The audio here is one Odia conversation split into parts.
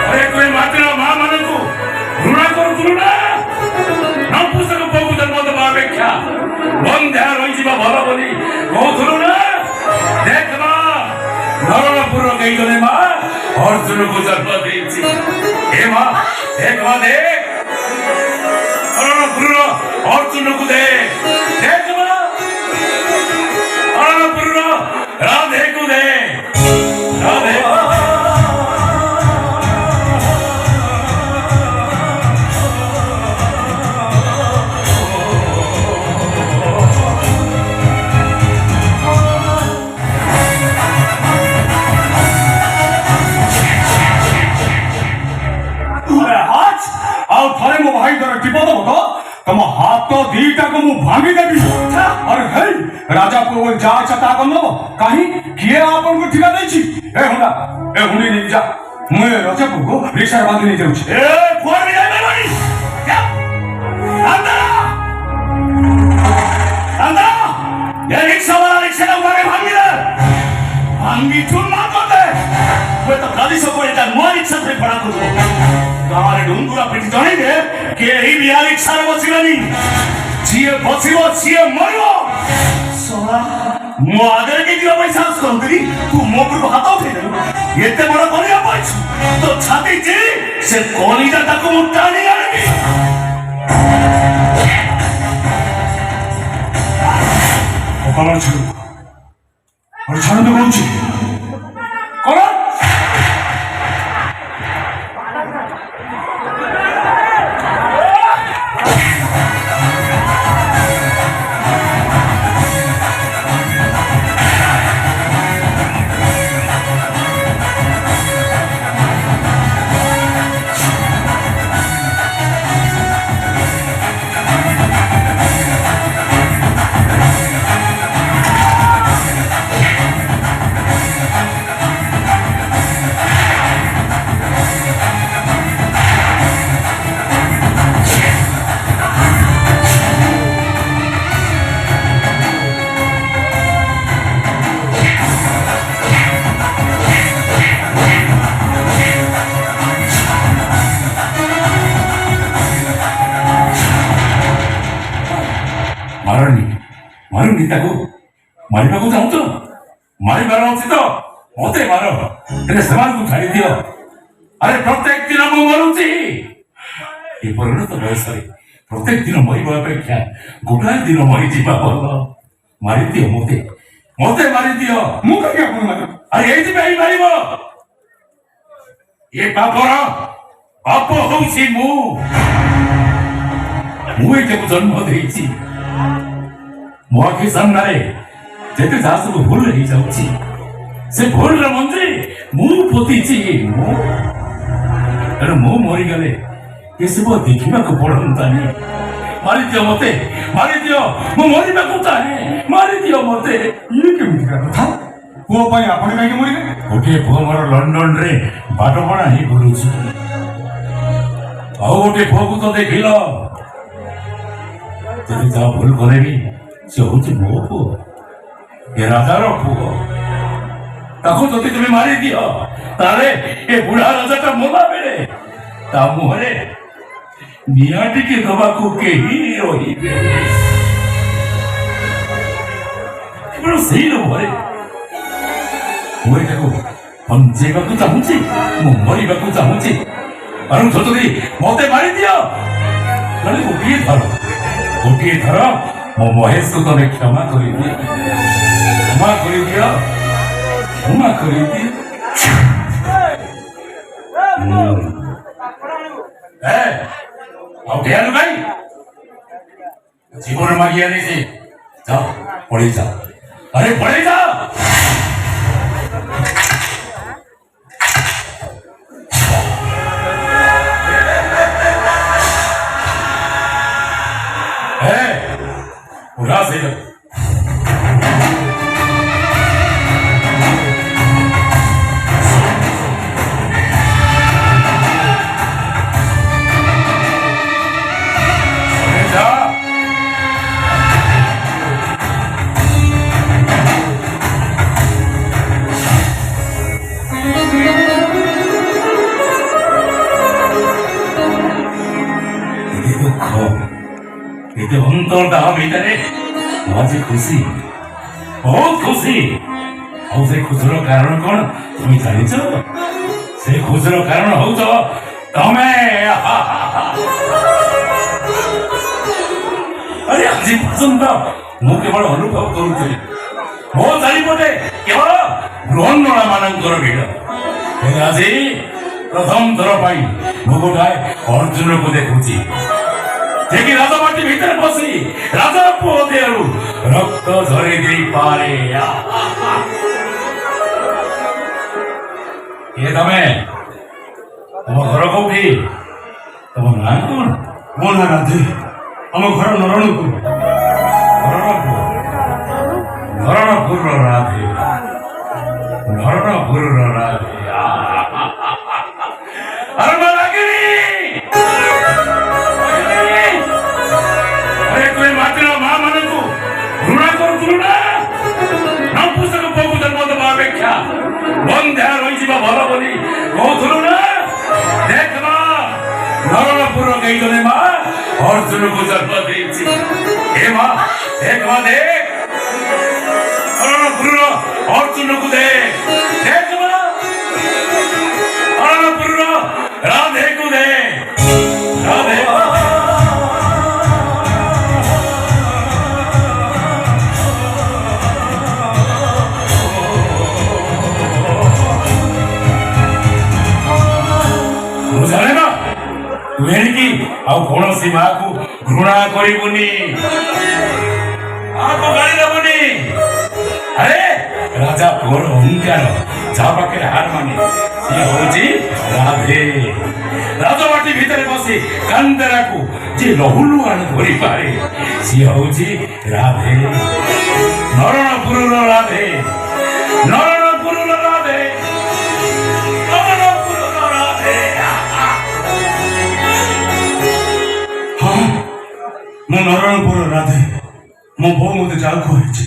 अरे तुझे मात्र मां मनकू ऋण करू ना नपुसक बहु जन्म दबा अपेक्षा बंध्या रही भल बोली कहूलु ना देख मा नरणपुर गई गले मा अर्जुन को जन्म देछि हे मा देख नरणपुर अर्जुन को देख मा नरणपुर राधे को दे राधे भाई द्वारा टिपद तो तुम हाथ दीटा को मु भांगी देवी अरे हे राजा को जा चता कर लब कहीं किए आपन को ठिका देछि ए हुंडी नहीं जा मैं राजा को रिक्शा बांधी नहीं जाउछि ए कोर भी जाय भाई क्या अंदर ये रिक्शा वाला रिक्शा का मारे भांगी चूर ना कर दे वो तो गाड़ी से कोई का नुआ रिक्शा से पड़ा को गारे डुंगुरा पिट जाने दे के ही बिया रिक्शा रे बसिलानी जिए बसिबो जिए मरिबो सोला मो आगे के दियो पैसा स्कंदरी तू मोपर को हाथ उठे दे एते बड़ करिया पाछ तो छाती जी से कोलीजा तक मुटानी आनी ओपाला छू और छान तो कौन छी कौन मारुनी ताको मारिबा को चाहू तो मारिबार अछि तो मते मार तेरे सवाल को छाड़ी दियो अरे प्रत्येक दिन मु मरुची ए परिणत बयस रे प्रत्येक दिन मरिबा अपेक्षा गोटा दिन मरि जीवा भल मारि दियो मते मारि दियो मु कहि आपन मार अरे एति भाई मारिबो ये पापर पाप होउची मु एते जन्म देइची मो आखि सामने जेते जासु भूल रही जाउची से भूल रे मंत्री मु पोतीची अरे मु मरि गले ये सब देखिबा को पड़ंतानी मारि दियो मते मारि दियो मु मरिबा को चाहे मारि दियो मते ये केमिति कथा को पई आपण काहे मरिले ओके पो मोर लंडन रे बाटो बणा ही बुलुची आओ ओके फोकु तो देखिलो तेरे जा भूल करे भी से होची मो पुओ ये राजार पुओ ताको जति तुम मारि दियो तारे ए बुढ़ा राजा का मोला बेले ता मुहरे मियाटी के दबा को के ही रोहिबे केवल सही लो भरे ओए देखो पंचेबा को चाहूची मो मरिबा को चाहूची अरु छोटरी मते मारि दियो नले गोटिए थर मो महेश को तने क्षमा कर दियो भाई जीवन मागिया नहीं जाओ पढ़े जाओ अरे पढ़े जाओ उड़ा से ଅନ୍ତର ଦାହ ଭିତରେ ମୁଁ ଆଜି ଖୁସି, ବହୁତ ଖୁସି। ଆଉ ସେ ଖୁସିର କାରଣ କଣ তুমি ଜାଣିଛ? ସେ ଖୁସିର କାରଣ ହଉଛ ତମେ। ଆରେ ଆଜି ପର୍ଯ୍ୟନ୍ତ ମୁଁ କେବଳ ଅନୁଭବ କରୁଥିଲି ମୋ ଚାରିପଟେ କେବଳ ବ୍ରହ୍ମଣା ମାନଙ୍କର ଭିଡ଼। ହେଲେ ଆଜି ପ୍ରଥମ ଥର ପାଇଁ ମୁଁ ଗୋଟାଏ ଅର୍ଜୁନକୁ ଦେଖୁଛି, ଯିଏକି ରାଜବାଟୀ ଭିତରେ ବସି ରାଜା ପୁଅ ଦେହରୁ ରକ୍ତ ଝରି ଦେଇପାରେ। କିଏ ତମେ? ତମ ଘର କୋଉଠି? ତମ ନାଁ କଣ? ମୋ ନାଁ ରାଧେ, ଆମ ଘର ନରଣପୁର। ନରଣପୁରର ରାଧେ, ନରଣପୁରର ରାଧେ। ଆରେ ମା ରାଗିଣୀ, ଆରେ ତୁ ଏ ମାଟିର ମା ମାନଙ୍କୁ ଘୃଣା କରୁଥିଲୁ ନା? ନପୁଂସକ ପୁଅକୁ ଜନ୍ମ ଦେବା ଅପେକ୍ଷା ବନ୍ଧ୍ୟା ରହିଯିବା ଭଲ ବୋଲି କହୁଥିଲୁ ନା? ଦେଖ ମା, ନରଣପୁରର କେହି ଜଣେ ମା ଅର୍ଜୁନକୁ ଜନ୍ମ ଦେଇଛି। ଏ ମା ଦେଖ, ମା ଦେଖ, ନରଣପୁରର ଅର୍ଜୁନକୁ ଦେଖ, ଦେଖ ମା, ନରଣପୁରର ରାଧେକୁ ଦେଖ, ରାଧେ। ମୁଁ ଜାଣେ ନା ତୁ ଏଣିକି ଆଉ କୌଣସି ମାକୁ ଘୃଣା କରିବୁନି, ମାକୁ ଗାଳି ଦେବୁନି। ଆରେ ରାଜା ପୁଅର ଅହଙ୍କାର ଯାହା ପାଖରେ ହାର ମାନେ ସିଏ ହଉଛି ରାଧେ। ରାଜବାଟୀ ଭିତରେ ବସି କାନ୍ଦେରାକୁ ଯିଏ ଲହୁଲୁହାଣ ଧରିପାରେ ସିଏ ହଉଛି ରାଧେ। ନରଣପୁରର ରାଧେ, ନରଣପୁରର ରାଧେ, ନରଣପୁରର ରାଧେ। ହଁ, ମୁଁ ନରଣପୁର ରାଧେ। ମୋ ବୋଉ ମୋତେ ଜାଳକୁ ହେଇଛି,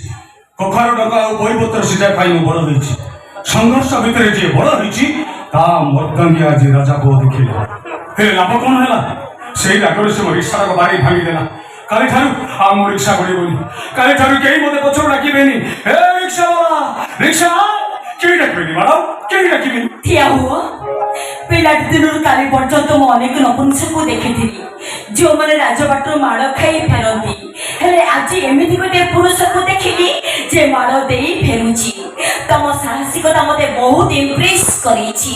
କଖାରୁ ଡକା ଆଉ ବହିପତ୍ର ସିଝା ଖାଇ ମୁଁ ବଡ଼ ହେଇଛି। ସଂଘର୍ଷ ଭିତରେ ଯିଏ ବଡ଼ ହେଇଛି ତା ମର୍ଦ୍ଦଙ୍ଗୀ ଆଜି ରାଜା ପୁଅ ଦେଖିଲା। ହେଲେ ଲାଭ କଣ ହେଲା? ସେଇ ରାଗରେ ସେ ମୋ ରିକ୍ସାର ବାରି ଭାଙ୍ଗିଦେଲା। କାଲିଠାରୁ ଆଉ ମୋ ରିକ୍ସା ଗଡ଼ିବନି, କାଲିଠାରୁ କେହି ମୋତେ ପଛରୁ ଡାକିବେନି। ଏ ରିକ୍ସା ବାଲା, ରିକ୍ସା କେହି ଡାକିବେନି ମ୍ୟାଡ଼ାମ, କେହି ଡାକିବେନି। ଠିଆ ହୁଅ। ପିଲାଟି ଦିନରୁ କାଲି ପର୍ଯ୍ୟନ୍ତ ମୁଁ ଅନେକ ନପୁଂସକଙ୍କୁ ଦେଖିଥିଲି ଯେଉଁମାନେ ରାଜବାଟରୁ ମାଡ଼ ଖାଇ ଫେରନ୍ତି। ହେଲେ ଆଜି ଏମିତି ଗୋଟିଏ ପୁରୁଷକୁ ଦେଖିଲି ଯେ ମାଡ଼ ଦେଇ ଫେରୁଛି। ତମ ସାହସିକତା ମୋତେ ବହୁତ ଇମ୍ପ୍ରେସ କରିଛି।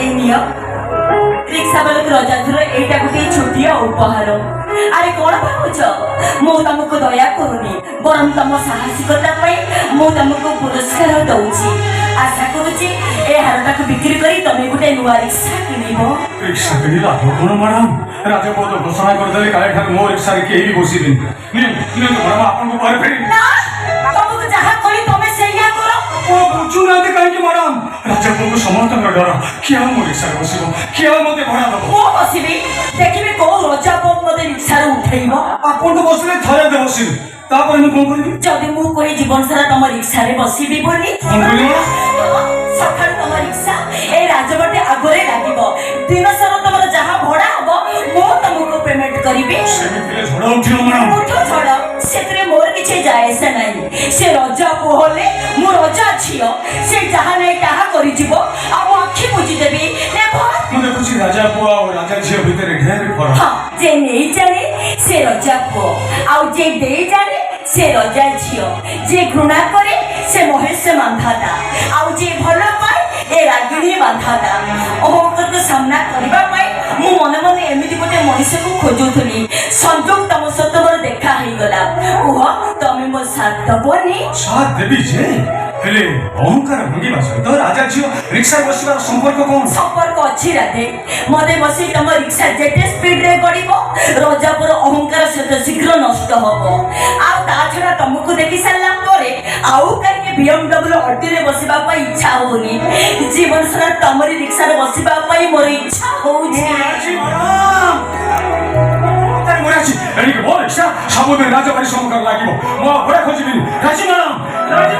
ଏ ନିଅ, ରିକ୍ସା ବାଲକ ରଜାଧର, ଏଇଟା ଗୋଟିଏ ଛୋଟିଆ ଉପହାର। ଆରେ କଣ ଭାବୁଛ ମୁଁ ତମକୁ ଦୟା କରୁନି, ବରଂ ତମ ସାହସିକତା ପାଇଁ ମୁଁ ତମକୁ ପୁରସ୍କାର ଦଉଛି। ଆଶା କରୁଛି ଏ ହାରଟାକୁ ବିକ୍ରି କରି ତମେ ଗୋଟେ ନୂଆ ରିକ୍ସା କିଣିବ। ରିକ୍ସା କିଣି ଲାଭ କଣ ମ୍ୟାଡ଼ାମ? ରାଜପଦ ଘୋଷଣା କରିଦେଲେ କାଲିଠାରୁ ମୋ ରିକ୍ସାରେ କେହି ବି ବସିବେନି। ନିଅନ୍ତୁ ମ୍ୟାଡ଼ାମ, ଆପଣଙ୍କୁ ପରେ ଫେରିବି। ନା, ତମକୁ ଯାହା କହି ତମେ ସେଇଆ କର। ବୁଝୁନାହାନ୍ତି କାହିଁକି ମ୍ୟାଡ଼ାମ? ରାଜପୁଅଙ୍କୁ ସମସ୍ତଙ୍କ ଡର, କିଏ ଆଉ ମୋ ରିକ୍ସାରେ ବସିବ, କିଏ ଆଉ ମୋତେ ଭଡ଼ା ଦେବ? ମୁଁ ବସିବି, ଦେଖିବି କୋଉ ରଜା ପୁଅ ମତେ ରିକ୍ସାରେ ଉଠେଇବ। ଆପଣ ତ ବସିଲେ ଥରେ ଅଧେ ବସିବେ, ତାପରେ ମୁଁ କଣ କରିବି? ଯଦି ମୁଁ କହି ଜୀବନ ସାରା ତମ ରିକ୍ସାରେ ବସିବି ବୋଲି, କଣ କରିବ? ସକାଳୁ ତମ ରିକ୍ସା এই ରାଜବାଟୀ ଆଗରେ ଲାଗିବ। ଦିନ ସାରା ତମର ଯାହା ଭଡ଼ା ହବ ମୁଁ ତମକୁ ପେମେଣ୍ଟ କରିବି। ସେମିତି ହେଲେ ଝଡ଼ ଉଠିବ ମ୍ୟାଡ଼ାମ। ଉଠୁ ଝଡ଼, ସେଥିରେ ମୋର କିଛି ଯାଏ ଆସେ ନାହିଁ। ସେ ରଜା ପୁଅ ହେଲେ ମୁଁ ରଜା ଝିଅ, ସେ ଯାହା ନାହିଁ ତାହା କରିଯିବ ଆଉ ମୁଁ ଆଖି ବୁଜିଦେବି। ମୁଁ ଦେଖୁଛି ରାଜା ପୁଅ ଆଉ ରାଜା ଝିଅ ଭିତରେ ଢେର ଫରକ। ହଁ, ଯେ ନେଇ ଜାଣେ ସେ ରଜା ପୁଅ, ଆଉ ଯେ ଦେଇ ଜାଣେ ସେ ରଜା ଝିଅ। ଯେ ଘୃଣା କରେ ସେ ମହେଶ ମାନ୍ଧାତା, ଆଉ ଯେ ଭଲ ପାଏ ଏ ରାଗିଣୀ ମାନ୍ଧାତା। ଅହଙ୍କାରକୁ ସାମ୍ନା କରିବା ପାଇଁ ମୁଁ ମନେ ମନେ ଏମିତି ଗୋଟେ ମଣିଷକୁ ଖୋଜୁଥିଲି। ସଂଯୋଗ ତମ ସହିତ ମୋର ଦେଖା ହେଇଗଲା। କୁହ, ତମେ ମୋ ସାଥ ଦବନି? ସାଥ ଦେବି ଯେ, ହେଲେ ଅହଙ୍କାର ଭାଙ୍ଗିବା ସହିତ ରାଜା ଝିଅ ରିକ୍ସାରେ ବସିବାର ସମ୍ପର୍କ କଣ? ସମ୍ପର୍କ ଅଛି ରାଧେ। ମତେ ବସି ତମ ରିକ୍ସା ଯେତେ ସ୍ପିଡରେ ଗଡ଼ିବ ରଜାପୁର ଅହଙ୍କାର ସେତେ ଶୀଘ୍ର ନଷ୍ଟ ହବ। ଆଉ ତା ଛଡା ତମକୁ ଦେଖି ସାରିଲା ପରେ ଆଉ କାହିଁକି BMW ଅଟିରେ ବସିବା ପାଇଁ ଇଚ୍ଛା ହଉନି। ଜୀବନ ସାରା ତମରି ରିକ୍ସାରେ ବସିବା ପାଇଁ ମୋର ଇଚ୍ଛା ହଉଛି। ଏଣିକି ମୋ ରିକ୍ସା ସବୁଦିନ ରାଜବାଡ଼ି ସମ୍ମୁଖରେ ଲାଗିବ। ମୁଁ ଆଉ ଘରେ ଖୋଜିବିନି। ରାଜି ମ୍ୟାଡ଼ାମ, ରାଜି।